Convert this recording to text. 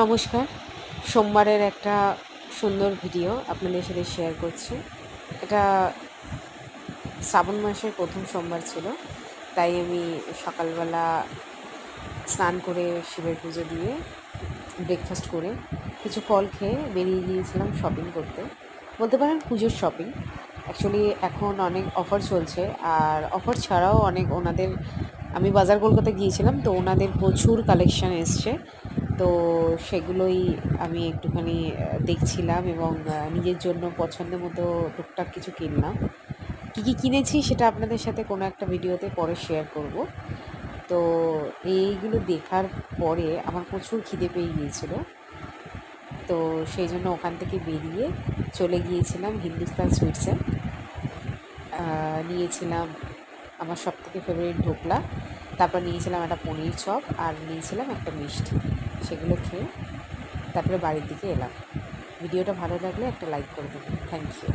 নমস্কার। সোমবারের একটা সুন্দর ভিডিও আপনাদের সাথে শেয়ার করছি। এটা শ্রাবণ মাসের প্রথম সোমবার ছিল, তাই আমি সকালবেলা স্নান করে শিবের পুজো দিয়ে ব্রেকফাস্ট করে কিছু ফল খেয়ে বেরিয়ে গিয়েছিলাম শপিং করতে। বলতে পারেন পুজোর শপিং। অ্যাকচুয়ালি এখন অনেক অফার চলছে, আর অফার ছাড়াও অনেক ওনাদের, আমি বাজার কলকাতা গিয়েছিলাম, তো ওনাদের প্রচুর কালেকশান এসছে। তো সেগুলোই আমি একটুখানি দেখছিলাম এবং নিজের জন্য পছন্দের মতো টুকটাক কিছু কিনলাম। কী কী কিনেছি সেটা আপনাদের সাথে কোনো একটা ভিডিওতে পরে শেয়ার করব। তো এইগুলো দেখার পরে আমার প্রচুর খিদে পেয়ে গিয়েছিল, তো সেই জন্য ওখান থেকে বেরিয়ে চলে গিয়েছিলাম হিন্দুস্তান সুইটসে। নিয়েছিলাম আমার সবথেকে ফেভারিট ঢোকলা, তারপর নিয়েছিলাম একটা পনির চপ, আর নিয়েছিলাম একটা মিষ্টি। সেগুলো খেয়ে তারপরে বাড়ির দিকে এলাম। ভিডিওটা ভালো লাগলে একটা লাইক করে দেবেন। Thank you.